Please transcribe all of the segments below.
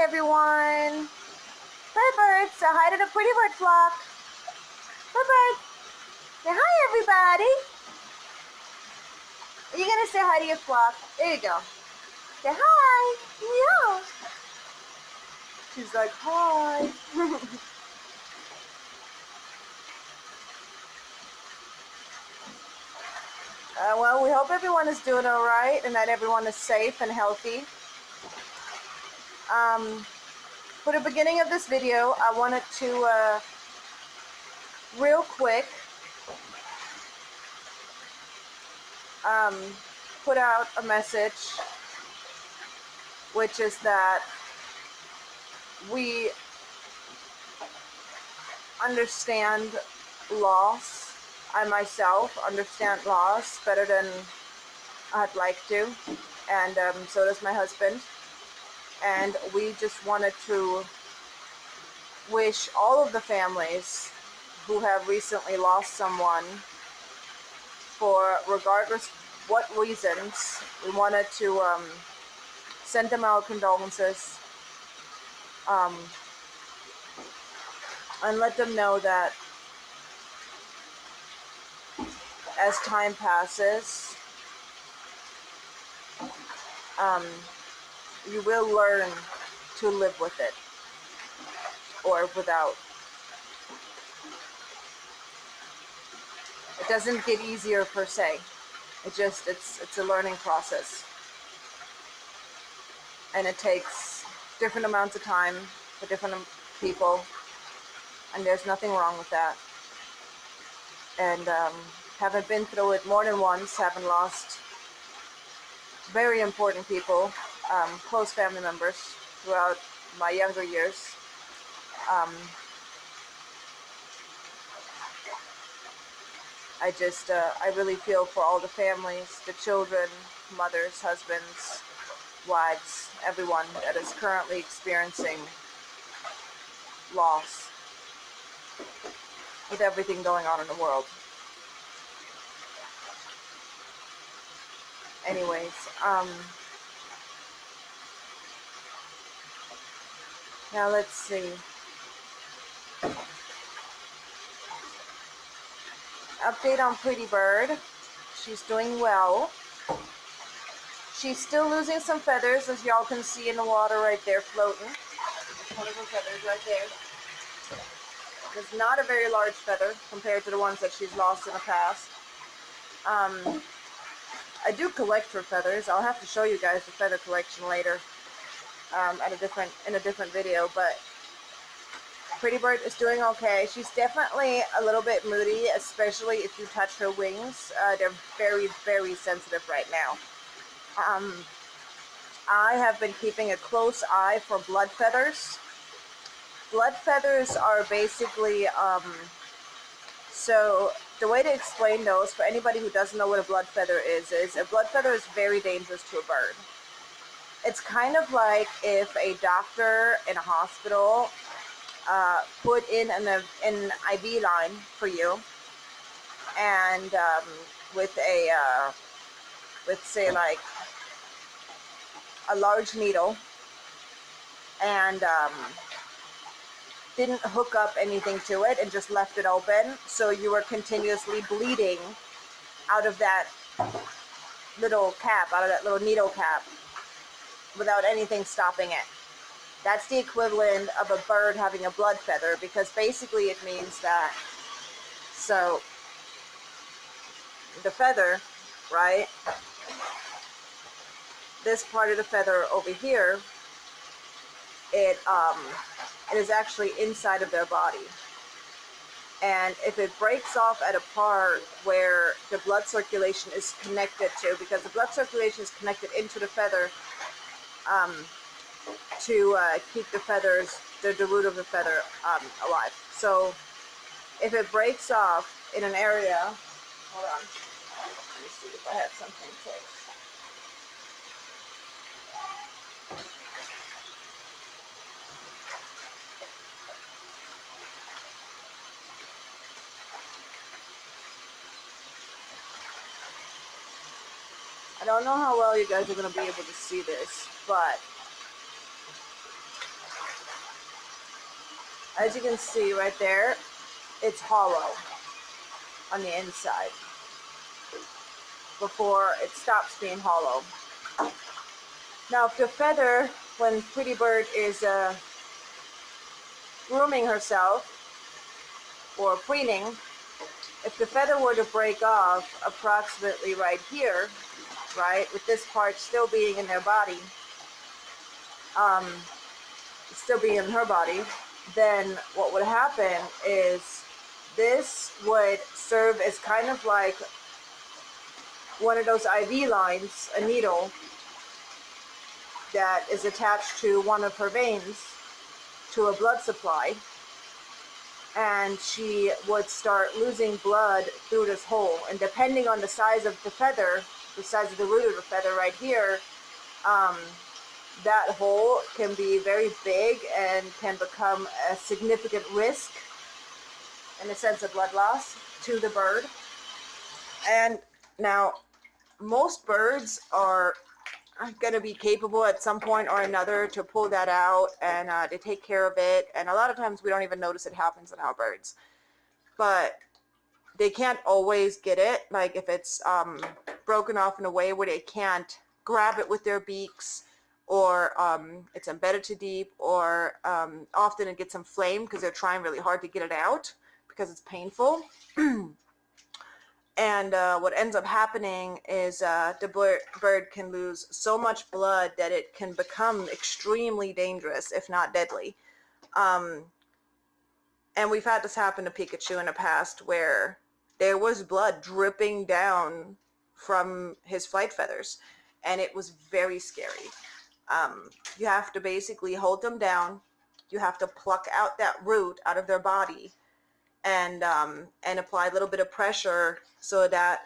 everyone. Bird bird, say hi to the pretty bird flock. Bird bird, say hi everybody. Are you gonna say hi to your flock? There you go. Say hi. Yeah. She's like, hi. Well, we hope everyone is doing all right and that everyone is safe and healthy. For the beginning of this video, I wanted to real quick put out a message, which is that we understand loss. I myself understand loss better than I'd like to, and so does my husband. And we just wanted to wish all of the families who have recently lost someone, for regardless what reasons, we wanted to send them our condolences, and let them know that as time passes, you will learn to live with it or without. It doesn't get easier per se. It's a learning process. And it takes different amounts of time for different people. And there's nothing wrong with that. And having been through it more than once, having lost very important people, close family members throughout my younger years, I really feel for all the families, the children, mothers, husbands, wives, everyone that is currently experiencing loss with everything going on in the world. Anyways, now let's see. Update on Pretty Bird. She's doing well. She's still losing some feathers, as y'all can see in the water right there floating. One of her feathers right there. It's not a very large feather compared to the ones that she's lost in the past. I do collect her feathers. I'll have to show you guys the feather collection later, in a different video, but Pretty Bird is doing okay. She's definitely a little bit moody, especially if you touch her wings. They're very, very sensitive right now. I have been keeping a close eye for blood feathers. Blood feathers are basically, so the way to explain those, for anybody who doesn't know what a blood feather is a blood feather is very dangerous to a bird. It's kind of like if a doctor in a hospital put in an IV line for you, and with say like a large needle, and didn't hook up anything to it and just left it open, so you were continuously bleeding out of that little cap, out of that little needle cap, without anything stopping it. That's the equivalent of a bird having a blood feather, because basically it means that, so the feather, right, this part of the feather over here, it is actually inside of their body. And if it breaks off at a part where the blood circulation is connected to, because the blood circulation is connected into the feather, to keep the feathers, the root of the feather, alive. So if it breaks off in an area, hold on, let me see if I have something taped. I don't know how well you guys are going to be able to see this, but As you can see right there, it's hollow on the inside before it stops being hollow. Now, if the feather, when Pretty Bird is grooming herself or preening, if the feather were to break off approximately right here, right, with this part still being in their body, still being in her body, then what would happen is this would serve as kind of like one of those IV lines, a needle that is attached to one of her veins to a blood supply, and she would start losing blood through this hole. And depending on the size of the feather, the size of the root of the feather right here, that hole can be very big and can become a significant risk in the sense of blood loss to the bird. And now, most birds are going to be capable at some point or another to pull that out and to take care of it. And a lot of times we don't even notice it happens in our birds. But they can't always get it. Like if it's broken off in a way where they can't grab it with their beaks, or it's embedded too deep, or often it gets inflamed because they're trying really hard to get it out because it's painful. And what ends up happening is the bird can lose so much blood that it can become extremely dangerous, if not deadly. And we've had this happen to Pikachu in the past, where there was blood dripping down from his flight feathers, and it was very scary. You have to basically hold them down. You have to pluck out that root out of their body, and apply a little bit of pressure so that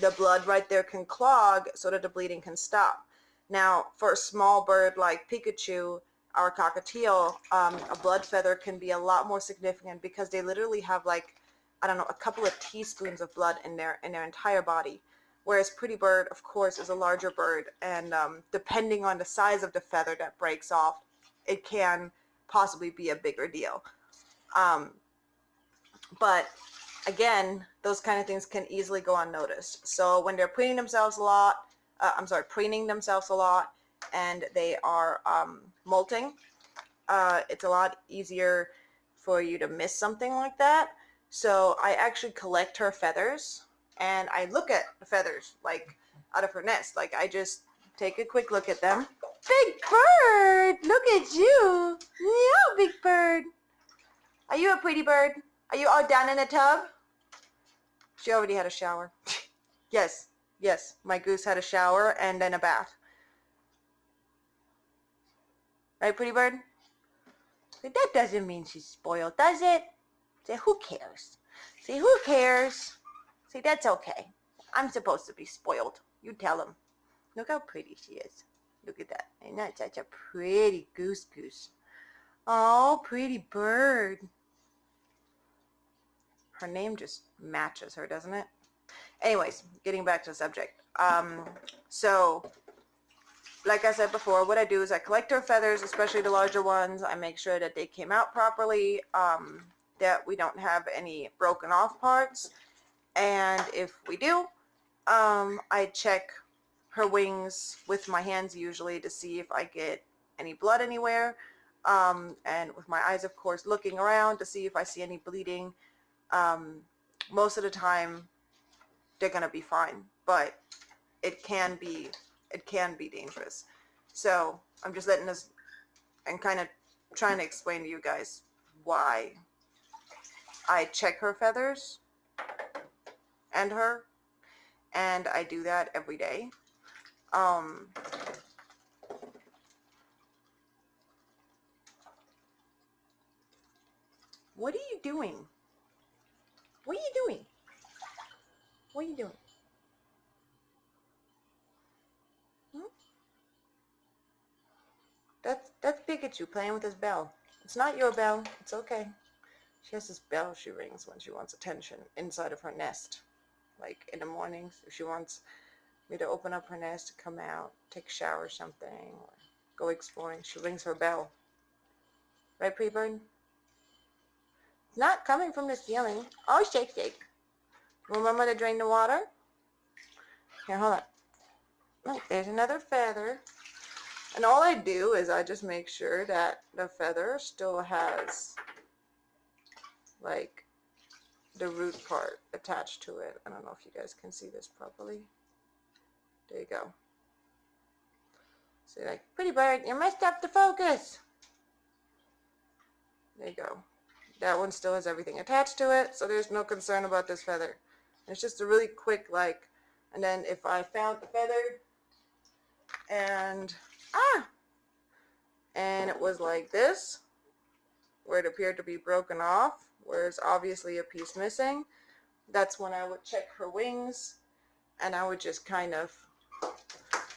the blood right there can clog so that the bleeding can stop. Now, for a small bird like Pikachu, our cockatiel, a blood feather can be a lot more significant because they literally have, like, I don't know, a couple of teaspoons of blood in their entire body. Whereas Pretty Bird, of course, is a larger bird, and depending on the size of the feather that breaks off, it can possibly be a bigger deal. But again, those kind of things can easily go unnoticed. So when they're preening themselves a lot, and they are molting, it's a lot easier for you to miss something like that. So I actually collect her feathers, and I look at the feathers, like, out of her nest. Like, I just take a quick look at them. Big Bird, look at you. Yeah, Big Bird. Are you a pretty bird? Are you all down in the tub? She already had a shower. Yes, my Goose had a shower and then a bath. Right, Pretty Bird? But that doesn't mean she's spoiled, does it? Say, who cares? Say, who cares? Say, that's okay. I'm supposed to be spoiled. You tell him. Look how pretty she is. Look at that. Ain't that such a pretty Goose? Oh, Pretty Bird. Her name just matches her, doesn't it? Anyways, getting back to the subject. So, like I said before, what I do is I collect her feathers, especially the larger ones. I make sure that they came out properly, that we don't have any broken off parts. And if we do, I check her wings with my hands usually to see if I get any blood anywhere. And with my eyes, of course, looking around to see if I see any bleeding. Most of the time they're gonna be fine, but it can be dangerous. So I'm just letting this and kind of trying to explain to you guys why I check her feathers and her, and I do that every day. What are you doing? What are you doing? What are you doing? That's Pikachu playing with his bell. It's not your bell. It's okay. She has this bell she rings when she wants attention inside of her nest. Like in the mornings, if she wants me to open up her nest, to come out, take a shower or something, or go exploring, she rings her bell. Right, Pretty Bird? Not coming from the ceiling. Oh, shake, shake. Remember to drain the water? Here, hold on. Look, there's another feather. And all I do is I just make sure that the feather still has, like, the root part attached to it. I don't know if you guys can see this properly. There you go. So you're like, pretty bird, you messed up the focus. There you go. That one still has everything attached to it, so there's no concern about this feather. It's just a really quick, like, and then if I found the feather and it was like this, where it appeared to be broken off, where there's obviously a piece missing, that's when I would check for wings, and I would just kind of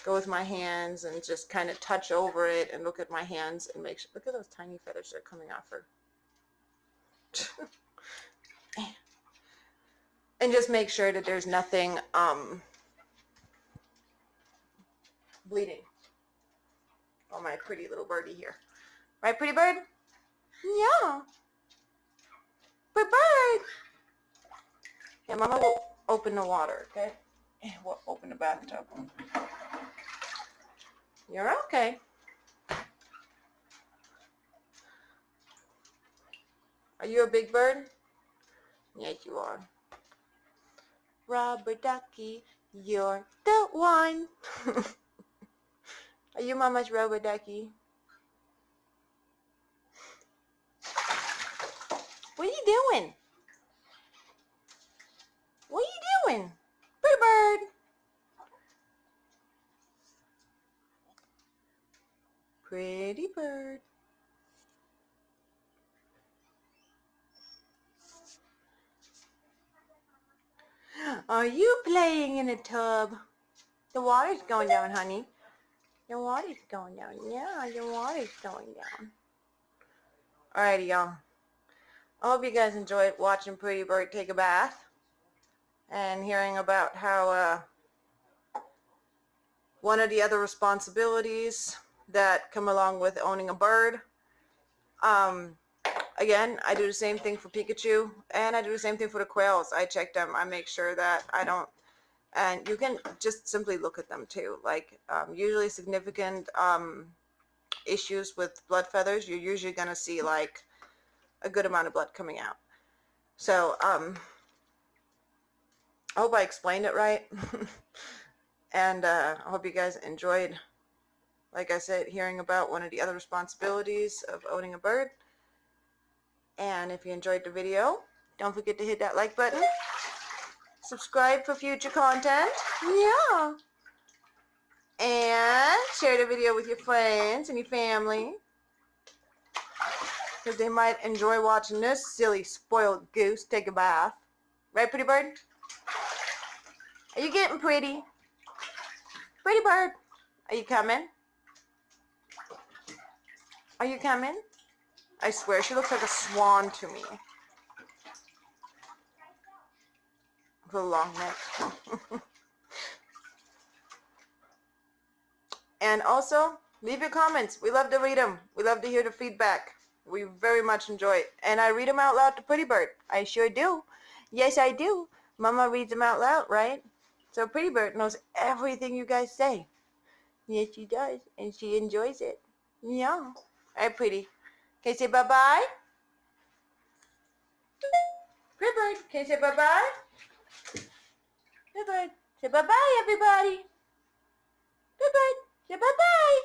go with my hands and just kind of touch over it and look at my hands and make sure. Look at those tiny feathers that are coming off her. And just make sure that there's nothing bleeding on my pretty little birdie here. Right, pretty bird? Yeah. Pretty bird. Yeah, Mama will open the water, okay? We'll open the bathtub. You're okay. Are you a big bird? Yes, you are. Rubber ducky, you're the one. Are you Mama's rubber ducky? What are you doing? What are you doing? Pretty bird. Pretty bird. Are you playing in a tub? The water's going down, honey. Your water's going down. Yeah, your water's going down. Alrighty, y'all. I hope you guys enjoyed watching Pretty Bird take a bath and hearing about how one of the other responsibilities that come along with owning a bird. Again, I do the same thing for Pikachu, and I do the same thing for the quails. I check them. I make sure that I don't, and you can just simply look at them too. Like usually significant issues with blood feathers, you're usually going to see like a good amount of blood coming out. So I hope I explained it right. And I hope you guys enjoyed, like I said, hearing about one of the other responsibilities of owning a bird. And if you enjoyed the video, don't forget to hit that like button. Subscribe for future content. Yeah. And share the video with your friends and your family, because they might enjoy watching this silly spoiled goose take a bath. Right, pretty bird? Are you getting pretty? Pretty bird, are you coming? Are you coming? I swear, she looks like a swan to me. With a long neck. And also, leave your comments. We love to read them. We love to hear the feedback. We very much enjoy it. And I read them out loud to Pretty Bird. I sure do. Yes, I do. Mama reads them out loud, right? So Pretty Bird knows everything you guys say. Yes, she does. And she enjoys it. Yeah. All right, Pretty. Can you say bye-bye? Pretty Bird, can you say bye-bye? Pretty Bird, say bye-bye, everybody. Pretty Bird, say bye-bye.